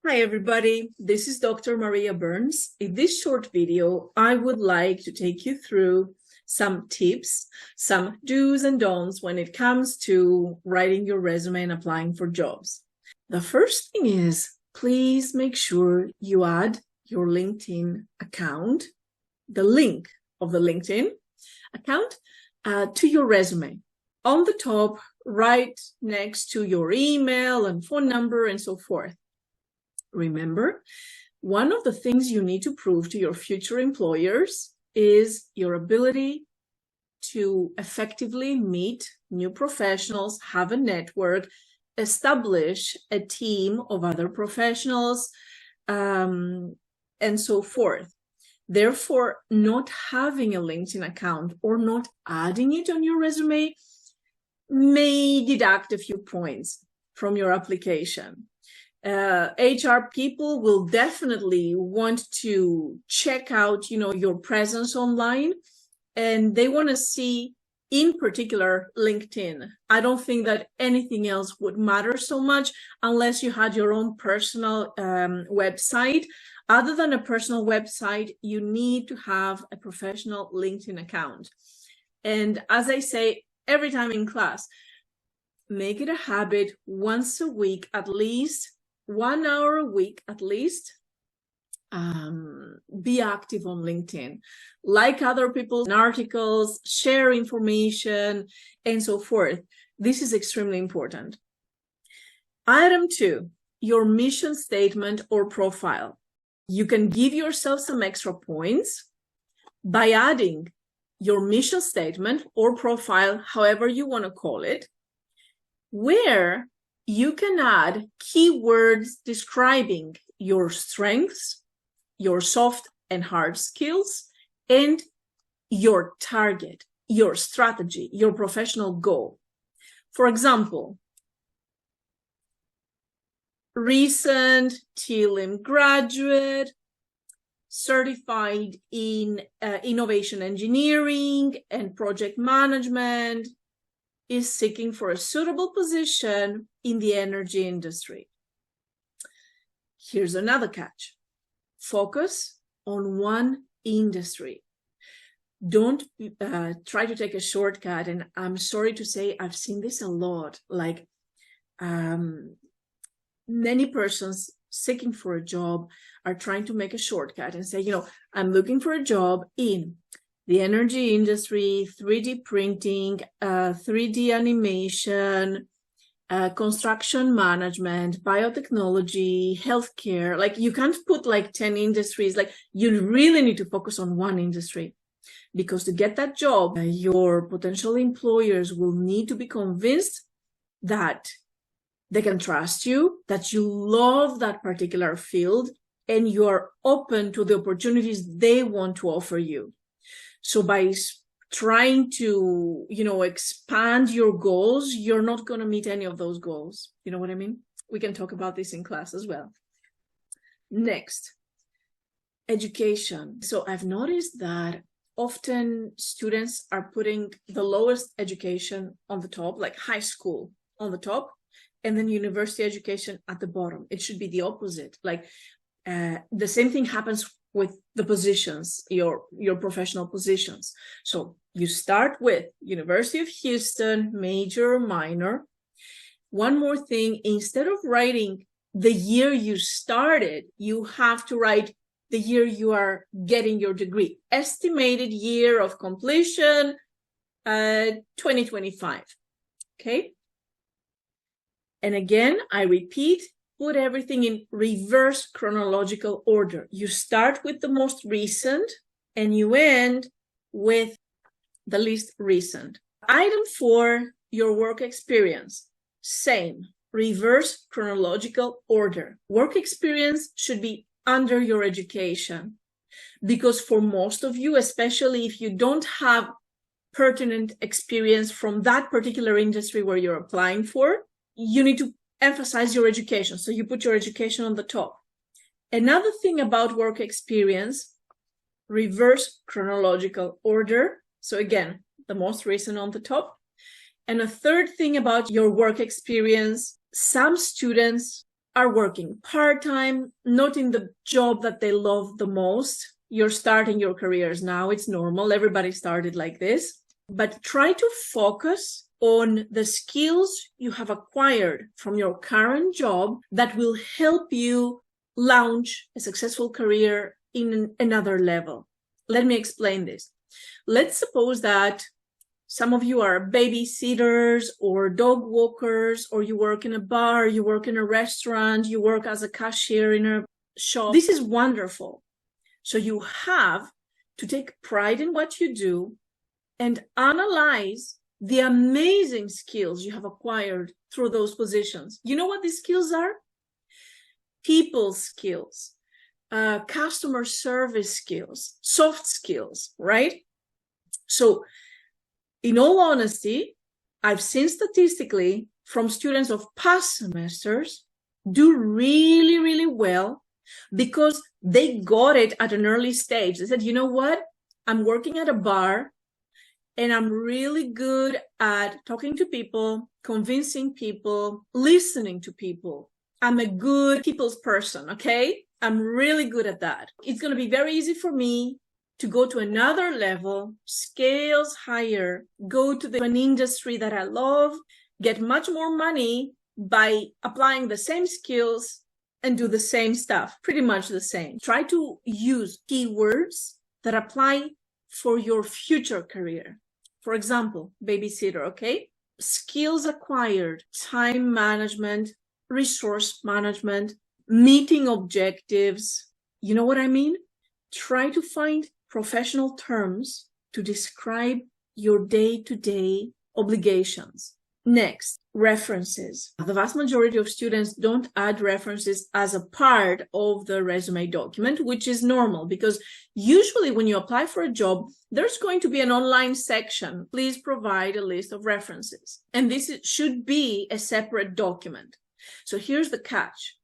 Hi everybody, this is Dr. Maria Burns. In this short video, I would like to take you through some tips, some do's and don'ts when it comes to writing your resume and applying for jobs. The first thing is, please make sure you add your LinkedIn account, the link of the LinkedIn account, to your resume. On the top, right next to your email and phone number and so forth. Remember, one of the things you need to prove to your future employers is your ability to effectively meet new professionals, have a network, establish a team of other professionals, and so forth. Therefore, not having a LinkedIn account or not adding it on your resume may deduct a few points from your application. HR people will definitely want to check out, your presence online, and they want to see, in particular, LinkedIn. I don't think that anything else would matter so much unless you had your own personal website. Other than a personal website, you need to have a professional LinkedIn account. And as I say every time in class, make it a habit once a week at least. 1 hour a week at least, be active on LinkedIn, like other people's articles, share information, and so forth. This is extremely important. Item 2, your mission statement or profile. You can give yourself some extra points by adding your mission statement or profile, however you want to call it, where you can add keywords describing your strengths, your soft and hard skills, and your target, your strategy, your professional goal. For example, recent TLM graduate, certified in innovation engineering and project management, is seeking for a suitable position in the energy industry. Here's another catch. Focus on one industry. Don't try to take a shortcut. And I'm sorry to say, I've seen this a lot. Like many persons seeking for a job are trying to make a shortcut and say, I'm looking for a job in the energy industry, 3D printing, 3D animation, construction management, biotechnology, healthcare. Like you can't put like 10 industries. Like you really need to focus on one industry, because to get that job, your potential employers will need to be convinced that they can trust you, that you love that particular field, and you are open to the opportunities they want to offer you. So by trying to, expand your goals, you're not going to meet any of those goals. You know what I mean? We can talk about this in class as well. Next, education. So I've noticed that often students are putting the lowest education on the top, like high school on the top, and then university education at the bottom. It should be the opposite. Like the same thing happens with the positions, your professional positions. So you start with University of Houston, major or minor. One more thing, instead of writing the year you started, you have to write the year you are getting your degree. Estimated year of completion, 2025, okay? And again, I repeat, put everything in reverse chronological order. You start with the most recent and you end with the least recent. Item 4, your work experience. Same, reverse chronological order. Work experience should be under your education, because for most of you, especially if you don't have pertinent experience from that particular industry where you're applying for, you need to emphasize your education. So you put your education on the top. Another thing about work experience, reverse chronological order. So again, the most recent on the top. And a third thing about your work experience, some students are working part-time, not in the job that they love the most. You're starting your careers now. It's normal. Everybody started like this. But try to focus on the skills you have acquired from your current job that will help you launch a successful career in another level. Let me explain this. Let's suppose that some of you are babysitters or dog walkers, or you work in a bar, you work in a restaurant, you work as a cashier in a shop. This is wonderful. So you have to take pride in what you do and analyze the amazing skills you have acquired through those positions. You know what these skills are? People skills, customer service skills, soft skills, right? So in all honesty, I've seen statistically from students of past semesters do really, really well because they got it at an early stage. They said, you know what? I'm working at a bar and I'm really good at talking to people, convincing people, listening to people. I'm a good people's person, okay? I'm really good at that. It's going to be very easy for me to go to another level, scales higher, go to an industry that I love, get much more money by applying the same skills and do the same stuff, pretty much the same. Try to use keywords that apply for your future career. For example, babysitter, okay? Skills acquired, time management, resource management, meeting objectives. You know what I mean? Try to find professional terms to describe your day-to-day obligations. Next, references. The vast majority of students don't add references as a part of the resume document, which is normal because usually when you apply for a job, there's going to be an online section. Please provide a list of references. And this should be a separate document. So here's the catch.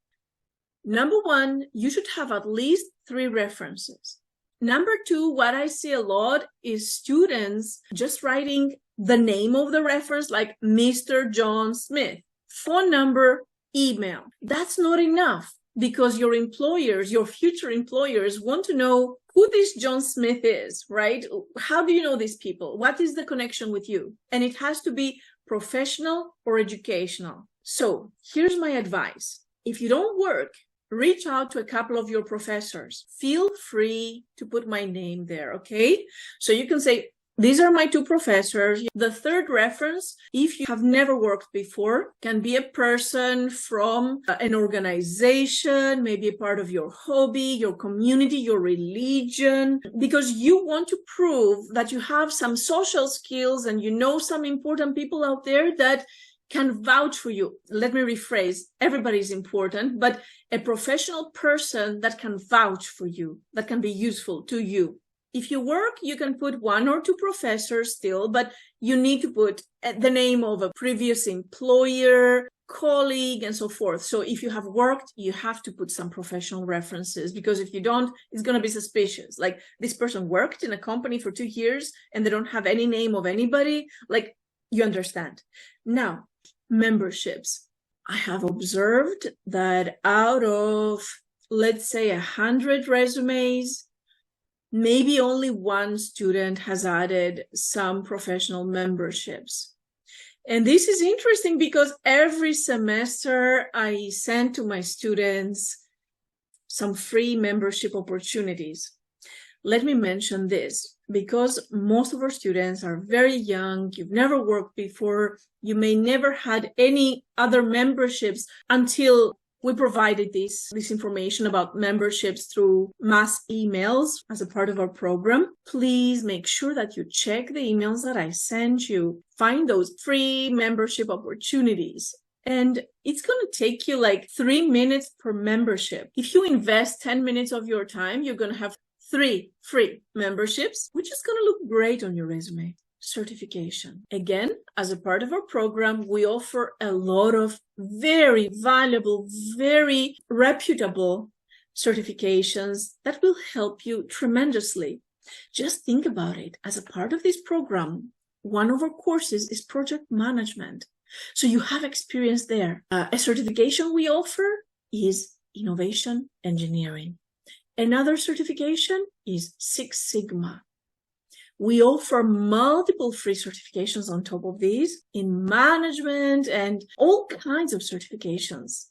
Number one, you should have at least 3 references. Number 2, what I see a lot is students just writing the name of the reference, like Mr. John Smith, phone number, email. That's not enough because your employers, your future employers want to know who this John Smith is, right? How do you know these people? What is the connection with you? And it has to be professional or educational. So here's my advice. If you don't work, reach out to a couple of your professors. Feel free to put my name there, okay? So you can say, these are my 2 professors. The third reference, if you have never worked before, can be a person from an organization, maybe a part of your hobby, your community, your religion, because you want to prove that you have some social skills and you know some important people out there that can vouch for you. Let me rephrase, everybody is important, but a professional person that can vouch for you, that can be useful to you. If you work, you can put 1 or 2 professors still, but you need to put the name of a previous employer, colleague, and so forth. So if you have worked, you have to put some professional references, because if you don't, it's going to be suspicious. Like, this person worked in a company for 2 years and they don't have any name of anybody. Like, you understand. Now, memberships. I have observed that out of, let's say, 100 resumes, maybe only 1 student has added some professional memberships. And this is interesting because every semester I send to my students some free membership opportunities. Let me mention this, because most of our students are very young, you've never worked before, you may never had any other memberships until we provided this information about memberships through mass emails as a part of our program. Please make sure that you check the emails that I sent you. Find those free membership opportunities. And it's going to take you like 3 minutes per membership. If you invest 10 minutes of your time, you're going to have 3 free memberships, which is going to look great on your resume. Certification. Again, as a part of our program, we offer a lot of very valuable, very reputable certifications that will help you tremendously. Just think about it. As a part of this program, one of our courses is project management. So you have experience there. A certification we offer is innovation engineering. Another certification is Six Sigma. We offer multiple free certifications on top of these in management and all kinds of certifications.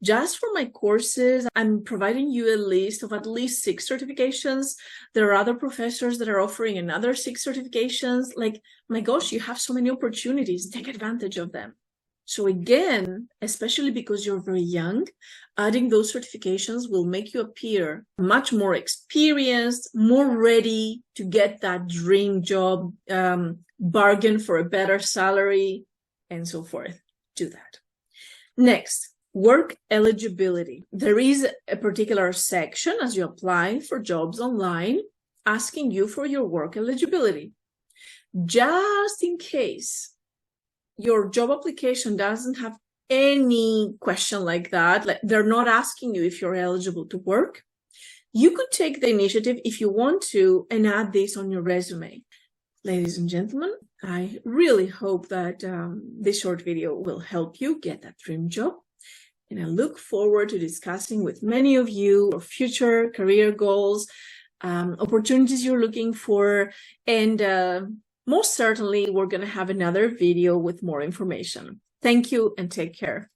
Just for my courses, I'm providing you a list of at least 6 certifications. There are other professors that are offering another 6 certifications. Like, my gosh, you have so many opportunities. Take advantage of them. So again, especially because you're very young, adding those certifications will make you appear much more experienced, more ready to get that dream job, bargain for a better salary, and so forth. Do that. Next, work eligibility. There is a particular section as you apply for jobs online asking you for your work eligibility. Just in case your job application doesn't have any question like that, like they're not asking you if you're eligible to work, you could take the initiative if you want to and add this on your resume. Ladies and gentlemen, I really hope that this short video will help you get that dream job. And I look forward to discussing with many of you your future career goals, opportunities you're looking for, and most certainly, we're going to have another video with more information. Thank you and take care.